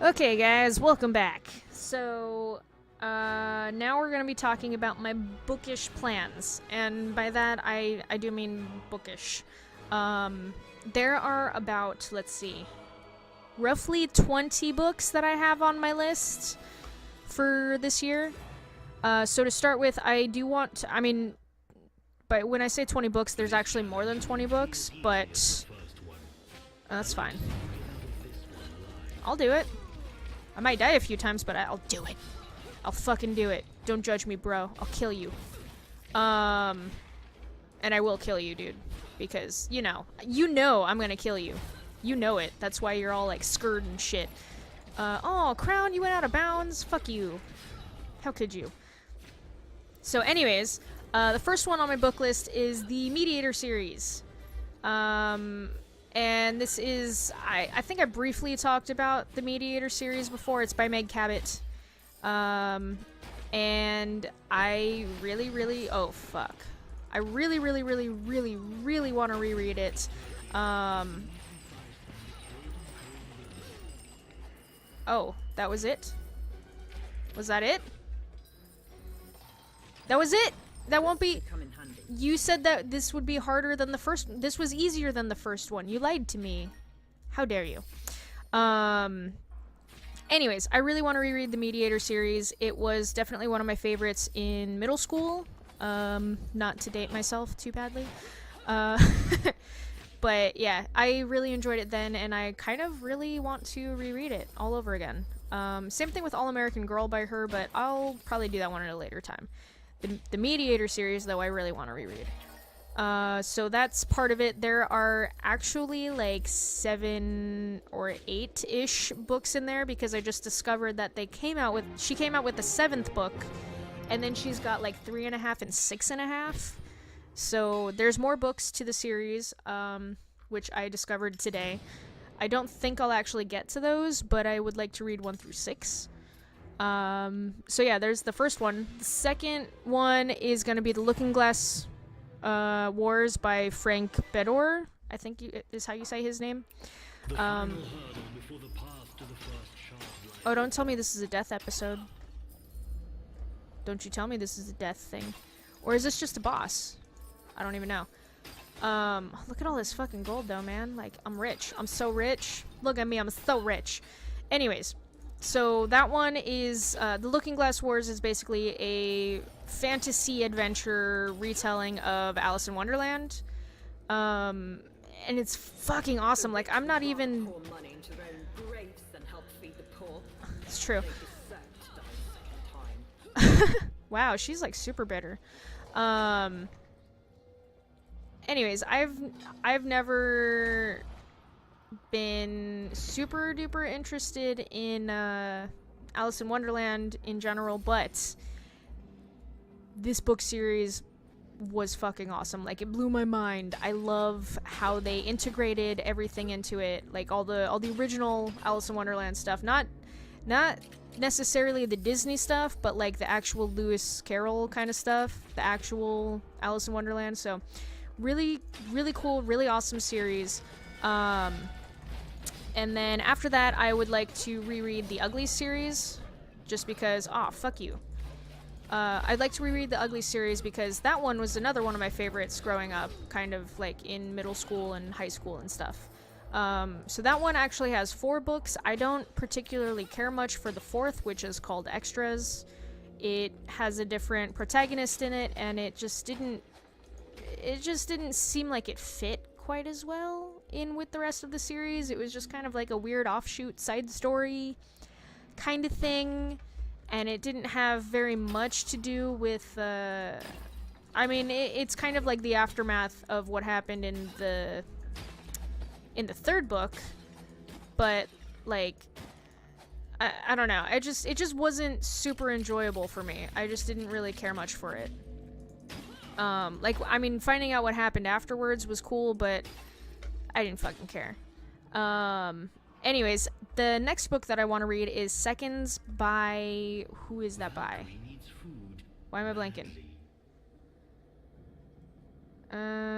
Okay, guys, welcome back. So, now we're gonna be talking about my bookish plans, and by that I do mean bookish. There are about, let's see, roughly 20 books that I have on my list for this year. So to start with, I do want to, but when I say 20 books, there's actually more than 20 books, but that's fine. I'll do it. I might die a few times, but I'll do it. I'll fucking do it. Don't judge me, bro. I'll kill you. And I will kill you, dude. Because, you know I'm gonna kill you. You know it. That's why you're all, like, scared and shit. Oh, Crown, you went out of bounds? Fuck you. How could you? So, anyways, the first one on my book list is the Mediator series. And this is, I think I briefly talked about the Mediator series before. It's by Meg Cabot. And I really, oh fuck. I really want to reread it. Oh, that was it? Was that it? That was it? That won't be... You said that this would be harder than the first. This was easier than the first one. You lied to me. How dare you? Anyways, I really want to reread the Mediator series. It was definitely one of my favorites in middle school. Not to date myself too badly. But yeah, I really enjoyed it then, and I kind of really want to reread it all over again. Same thing with All American Girl by her, but I'll probably do that one at a later time. The Mediator series, though, I really want to reread. So that's part of it. There are actually like 7 or 8-ish books in there because I just discovered that she came out with the 7th book, and then she's got like 3.5 and 6.5. So there's more books to the series, which I discovered today. I don't think I'll actually get to those, but I would like to read 1 through 6. So yeah, there's the first one. The second one is going to be The Looking Glass Wars by Frank Bedore. I think is how you say his name. Oh, don't tell me this is a death episode. Don't you tell me this is a death thing. Or is this just a boss? I don't even know. Look at all this fucking gold though, man. Like, I'm rich. I'm so rich. Look at me, I'm so rich. Anyways. So that one is, The Looking Glass Wars is basically a fantasy adventure retelling of Alice in Wonderland. And it's fucking awesome. Like, I'm not even... It's true. Wow, she's like super bitter. Anyways, I've never... been super duper interested in Alice in Wonderland in general, but this book series was fucking awesome. Like, it blew my mind. I love how they integrated everything into it, like all the original Alice in Wonderland stuff, not necessarily the Disney stuff, but like the actual Lewis Carroll kind of stuff, the actual Alice in Wonderland. So really cool, really awesome series. And then after that, I would like to reread the Ugly series, just because, fuck you. I'd like to reread the Ugly series because that one was another one of my favorites growing up, kind of like in middle school and high school and stuff. So that one actually has 4 books. I don't particularly care much for the 4th, which is called Extras. It has a different protagonist in it, and it just didn't seem like it fit quite as well in with the rest of the series. It was just kind of like a weird offshoot side story kind of thing, and it didn't have very much to do with it's kind of like the aftermath of what happened in the 3rd book, but like I don't know, it just wasn't super enjoyable for me. I just didn't really care much for it. Finding out what happened afterwards was cool, but I didn't fucking care. Anyways, the next book that I want to read is Seconds by... Who is that by? Why am I blanking?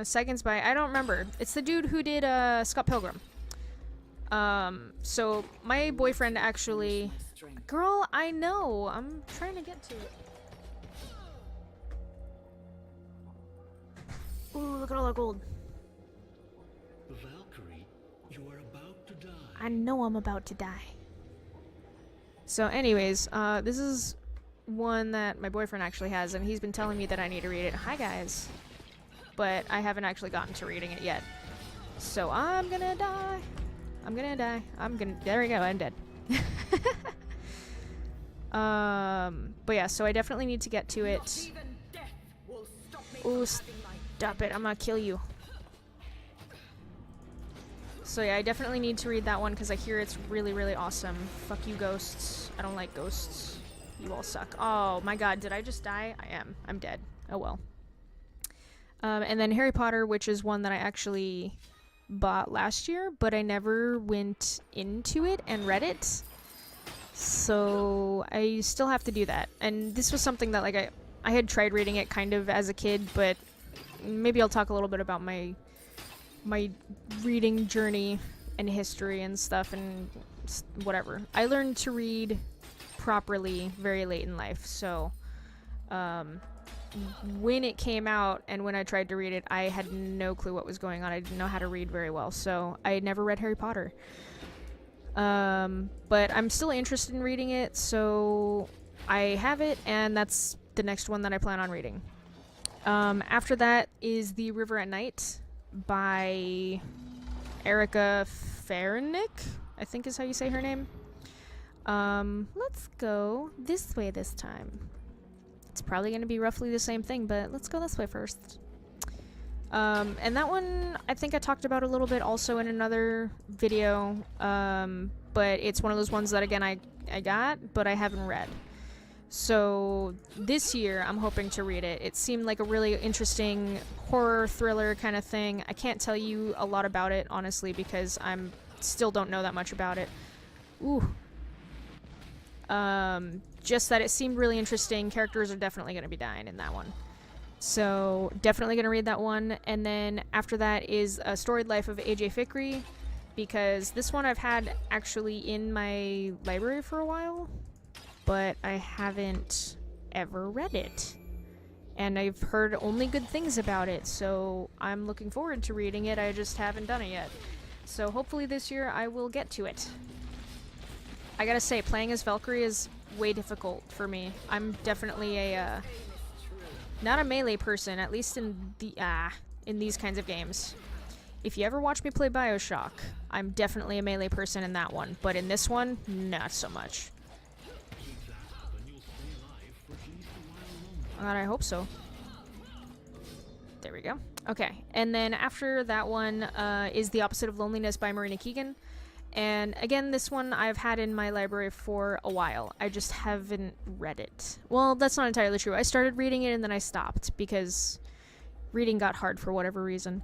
Seconds by... I don't remember. It's the dude who did, Scott Pilgrim. So my boyfriend actually... Girl, I know. I'm trying to get to it. Ooh, look at all that gold. Valkyrie, you are about to die. I know I'm about to die. So anyways, this is one that my boyfriend actually has, and he's been telling me that I need to read it. Hi, guys. But I haven't actually gotten to reading it yet. So I'm gonna die. I'm gonna die. There we go, I'm dead. But yeah, so I definitely need to get to it. Ooh, stop it, I'm gonna kill you. So yeah, I definitely need to read that one because I hear it's really, really awesome. Fuck you, ghosts. I don't like ghosts. You all suck. Oh my god, did I just die? I am. I'm dead. Oh well. And then Harry Potter, which is one that I actually bought last year, but I never went into it and read it. So I still have to do that. And this was something that like I had tried reading it kind of as a kid, but maybe I'll talk a little bit about my reading journey and history and stuff and whatever. I learned to read properly very late in life, so when it came out and when I tried to read it, I had no clue what was going on. I didn't know how to read very well, so I had never read Harry Potter. But I'm still interested in reading it, so I have it, and that's the next one that I plan on reading. After that is The River at Night by Erica Fernick, I think is how you say her name. Let's go this way this time. It's probably going to be roughly the same thing, but let's go this way first. And that one, I think I talked about a little bit also in another video, but it's one of those ones that, again, I got, but I haven't read. So this year, I'm hoping to read it. It seemed like a really interesting horror thriller kind of thing. I can't tell you a lot about it, honestly, because I'm still don't know that much about it. Ooh. Just that it seemed really interesting. Characters are definitely going to be dying in that one. So definitely going to read that one. And then after that is A Storied Life of A.J. Fikry, because this one I've had actually in my library for a while, but I haven't ever read it. And I've heard only good things about it, so I'm looking forward to reading it. I just haven't done it yet. So hopefully this year I will get to it. I gotta say, playing as Valkyrie is way difficult for me. I'm definitely a, not a melee person, at least in these kinds of games. If you ever watch me play BioShock, I'm definitely a melee person in that one, but in this one, not so much. God, I hope so. There we go. Okay, and then after that one is The Opposite of Loneliness by Marina Keegan. And again, this one I've had in my library for a while. I just haven't read it. Well, that's not entirely true. I started reading it and then I stopped because reading got hard for whatever reason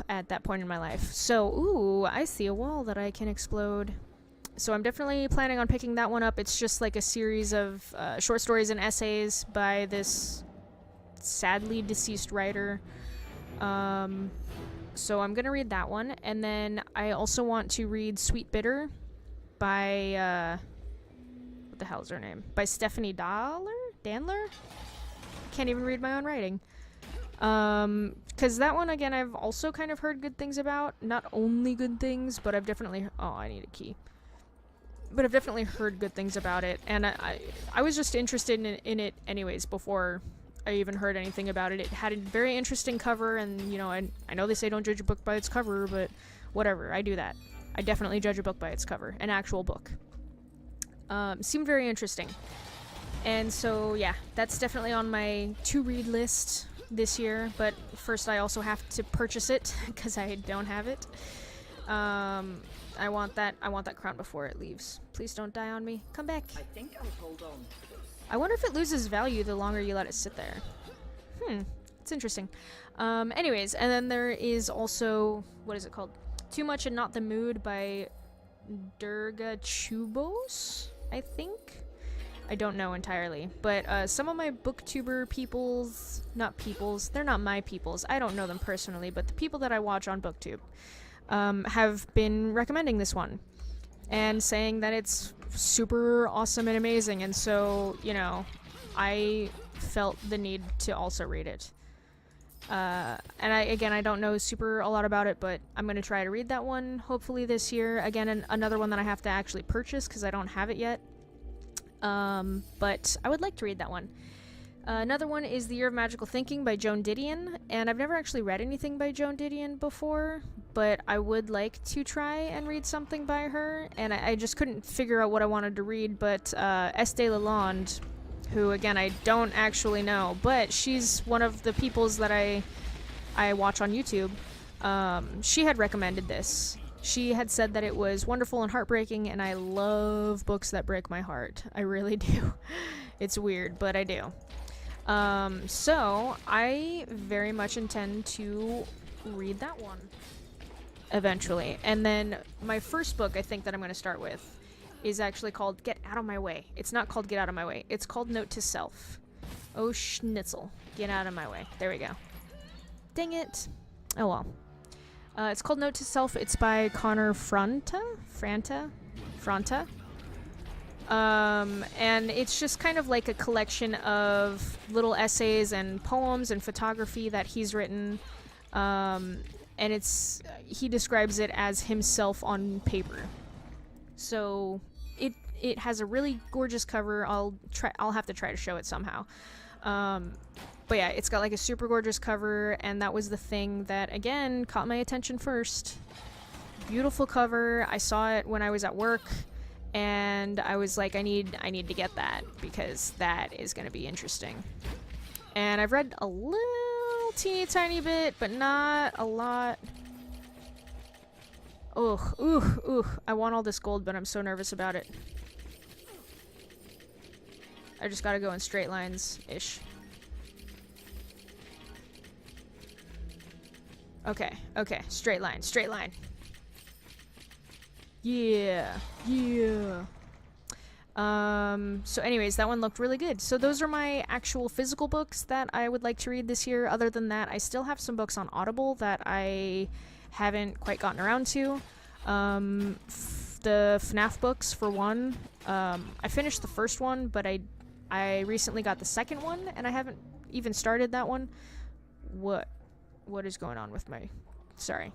at that point in my life. So, ooh, I see a wall that I can explode. So I'm definitely planning on picking that one up. It's just like a series of short stories and essays by this sadly deceased writer. So I'm gonna read that one, and then I also want to read Sweet Bitter by what the hell is her name? By Stephanie Danler? Can't even read my own writing. Because that one, again, I've also kind of heard good things about. Not only good things, but I've definitely... Oh, I need a key. But I've definitely heard good things about it, and I was just interested in it anyways before I even heard anything about it. It had a very interesting cover, and, you know, I know they say don't judge a book by its cover, but whatever, I do that. I definitely judge a book by its cover, an actual book. Seemed very interesting. And so, yeah, that's definitely on my to-read list this year, but first I also have to purchase it, because I don't have it. I want that crown before it leaves. Please don't die on me. Come back. I think I'll hold on to this. I wonder if it loses value the longer you let it sit there. It's interesting. Anyways, and then there is also, what is it called? Too Much and Not the Mood by Durga Chubos, I think? I don't know entirely, but some of my booktuber peoples, not peoples, they're not my peoples, I don't know them personally, but the people that I watch on booktube, have been recommending this one and saying that it's super awesome and amazing, and so, you know, I felt the need to also read it. And I don't know a lot about it, but I'm going to try to read that one hopefully this year. Again, another one that I have to actually purchase because I don't have it yet. But I would like to read that one. Another one is The Year of Magical Thinking by Joan Didion, and I've never actually read anything by Joan Didion before, but I would like to try and read something by her, and I just couldn't figure out what I wanted to read, but Estée Lalonde, who, again, I don't actually know, but she's one of the peoples that I watch on YouTube. She had recommended this. She had said that it was wonderful and heartbreaking, and I love books that break my heart. I really do. It's weird, but I do. So I very much intend to read that one eventually. And then my first book, I think, that I'm going to start with is actually called Get Out of My Way. It's not called Get Out of My Way. It's called Note to Self. Oh, schnitzel. Get out of my way. There we go. Dang it. Oh, well. It's called Note to Self. It's by Connor Franta. And it's just kind of like a collection of little essays and poems and photography that he's written. And he describes it as himself on paper. So it has a really gorgeous cover. I'll have to try to show it somehow. But yeah, it's got like a super gorgeous cover, and that was the thing that, again, caught my attention first. Beautiful cover. I saw it when I was at work, and I was like, I need to get that, because that is going to be interesting. And I've read a little teeny tiny bit, but not a lot. Ugh. I want all this gold, but I'm so nervous about it. I just gotta go in straight lines-ish. Okay, straight line. Yeah. So anyways, that one looked really good. So those are my actual physical books that I would like to read this year. Other than that, I still have some books on Audible that I haven't quite gotten around to. The FNAF books, for one. I finished the first one, but I recently got the second one, and I haven't even started that one. What is going on with my... Sorry.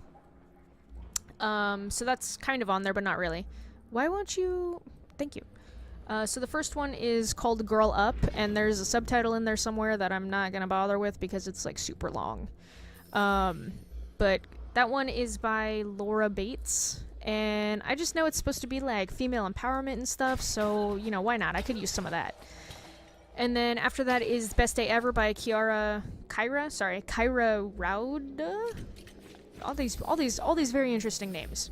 So that's kind of on there, but not really. Why won't you... Thank you. So the first one is called Girl Up, and there's a subtitle in there somewhere that I'm not gonna bother with because it's like super long. But that one is by Laura Bates, and I just know it's supposed to be like female empowerment and stuff, so, you know, why not? I could use some of that. And then after that is Best Day Ever by Kyra Rauda. All these very interesting names.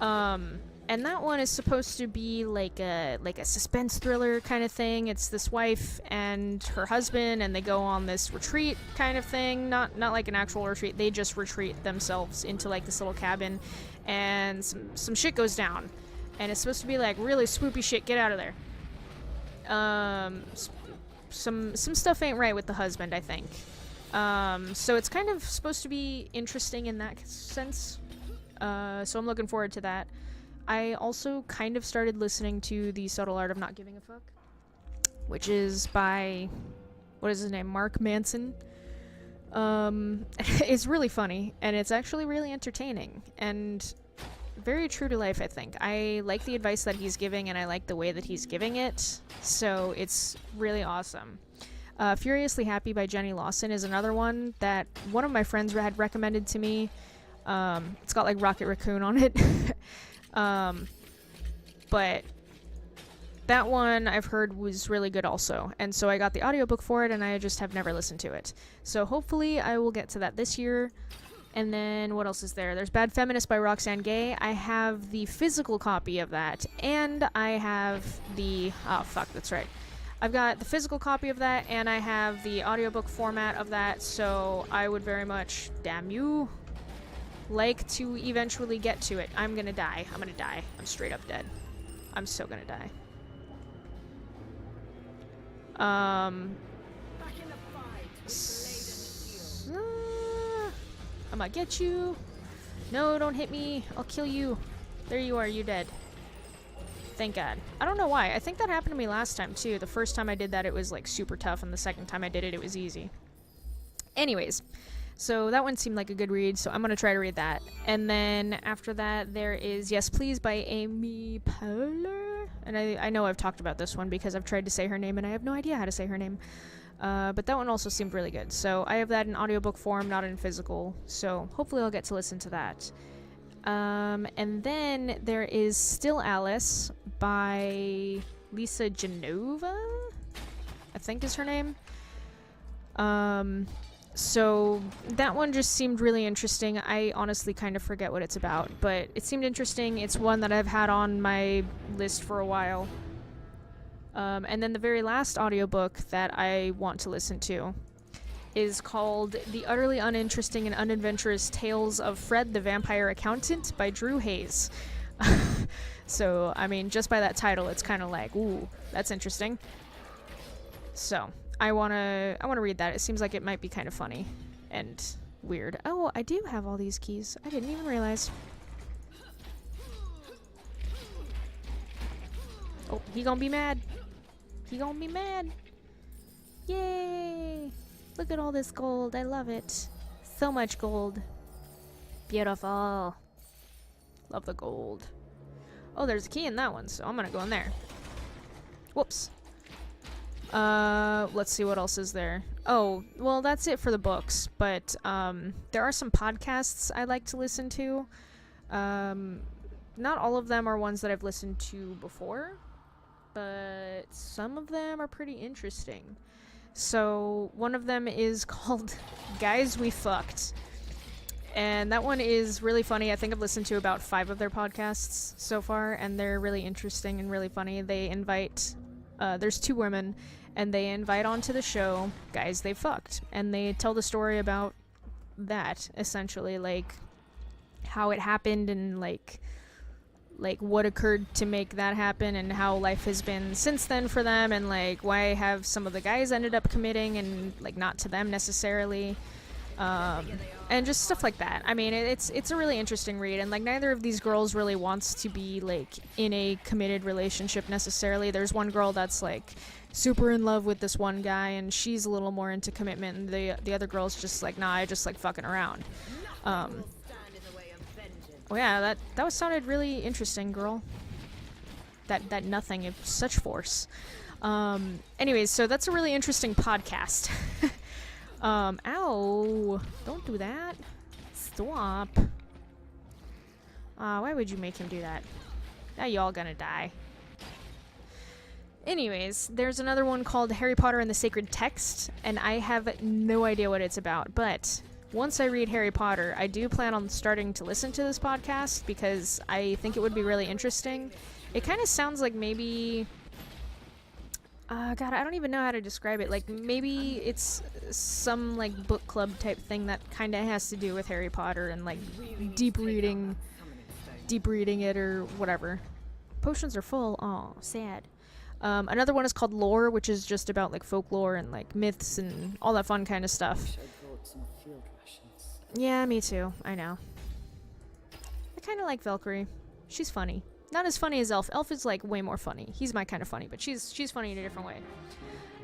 And that one is supposed to be like a suspense thriller kind of thing. It's this wife and her husband, and they go on this retreat kind of thing. Not like an actual retreat. They just retreat themselves into like this little cabin, and some shit goes down. And it's supposed to be like really swoopy shit. Get out of there. Some stuff ain't right with the husband, I think. So it's kind of supposed to be interesting in that sense. So I'm looking forward to that. I also kind of started listening to The Subtle Art of Not Giving a Fuck, which is by, what is his name, Mark Manson. It's really funny, and it's actually really entertaining, and very true to life, I think. I like the advice that he's giving, and I like the way that he's giving it, so it's really awesome. Furiously Happy by Jenny Lawson is another one that one of my friends had recommended to me. It's got like Rocket Raccoon on it. But that one I've heard was really good also, and so I got the audiobook for it, and I just have never listened to it. So hopefully I will get to that this year. And then what else is there? There's Bad Feminist by Roxane Gay. I have the physical copy of that, and I have the... Oh, fuck, that's right. I've got the physical copy of that, and I have the audiobook format of that, so I would very much, damn you, like to eventually get to it. I'm gonna die. I'm straight up dead. I'm so gonna die. I'm gonna get you. No, don't hit me. I'll kill you. There you are. You dead. Thank God. I don't know why. I think that happened to me last time, too. The first time I did that, it was, like, super tough, and the second time I did it, it was easy. Anyways, so that one seemed like a good read, so I'm gonna try to read that. And then after that, there is Yes Please by Amy Poehler. And I know I've talked about this one because I've tried to say her name, and I have no idea how to say her name. But that one also seemed really good. So I have that in audiobook form, not in physical, so hopefully I'll get to listen to that. And then there is Still Alice by Lisa Genova, I think is her name. So that one just seemed really interesting. I honestly kind of forget what it's about, but it seemed interesting. It's one that I've had on my list for a while. And then the very last audiobook that I want to listen to is called The Utterly Uninteresting and Unadventurous Tales of Fred the Vampire Accountant by Drew Hayes. So, I mean, just by that title, it's kind of like, ooh, that's interesting. So, I wanna read that. It seems like it might be kind of funny and weird. Oh, I do have all these keys. I didn't even realize. Oh, he gonna be mad. He gonna be mad. Yay! Look at all this gold. I love it. So much gold. Beautiful. Love the gold. Oh, there's a key in that one, so I'm gonna go in there. Whoops. Let's see what else is there. Oh, well, that's it for the books, but, there are some podcasts I like to listen to. Not all of them are ones that I've listened to before, but some of them are pretty interesting. So, one of them is called Guys We Fucked. And that one is really funny. I think I've listened to about 5 of their podcasts so far, and they're really interesting and really funny. They invite, there's 2 women, and they invite onto the show guys they fucked. And they tell the story about that, essentially, like, how it happened and, like what occurred to make that happen and how life has been since then for them, and, like, why have some of the guys ended up committing and, like, not to them necessarily. And just stuff like that. I mean, it's a really interesting read, and, like, neither of these girls really wants to be, like, in a committed relationship necessarily. There's one girl that's, like, super in love with this one guy, and she's a little more into commitment, and the other girl's just like, nah, I just like fucking around. Oh yeah, that sounded really interesting, girl. That nothing of such force. Anyways, so that's a really interesting podcast. Ow! Don't do that. Stop. Why would you make him do that? Now y'all gonna die. Anyways, there's another one called Harry Potter and the Sacred Text, and I have no idea what it's about, but once I read Harry Potter, I do plan on starting to listen to this podcast because I think it would be really interesting. It kind of sounds like maybe... God, I don't even know how to describe it. Like, maybe it's some, like, book club type thing that kind of has to do with Harry Potter and, like, deep reading it or whatever. Potions are full. Aw, sad. Another one is called Lore, which is just about, like, folklore and, like, myths and all that fun kind of stuff. Yeah, me too. I know. I kind of like Valkyrie. She's funny. Not as funny as Elf. Elf is, like, way more funny. He's my kind of funny, but she's funny in a different way.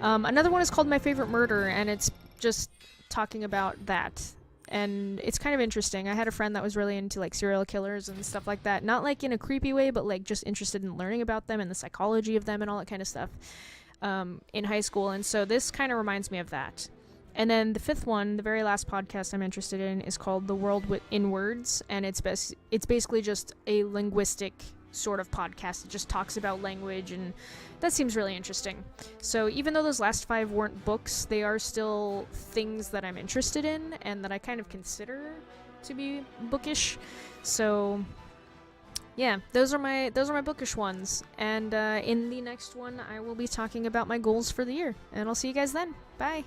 Another one is called My Favorite Murder, and it's just talking about that. And it's kind of interesting. I had a friend that was really into, like, serial killers and stuff like that. Not, like, in a creepy way, but, like, just interested in learning about them and the psychology of them and all that kind of stuff in high school. And so this kind of reminds me of that. And then the 5th one, the very last podcast I'm interested in, is called The World in Words, and it's basically just a linguistic sort of podcast. It just talks about language, and that seems really interesting. So even though those last 5 weren't books, they are still things that I'm interested in and that I kind of consider to be bookish. So yeah, those are my bookish ones. And in the next one, I will be talking about my goals for the year, and I'll see you guys then. Bye.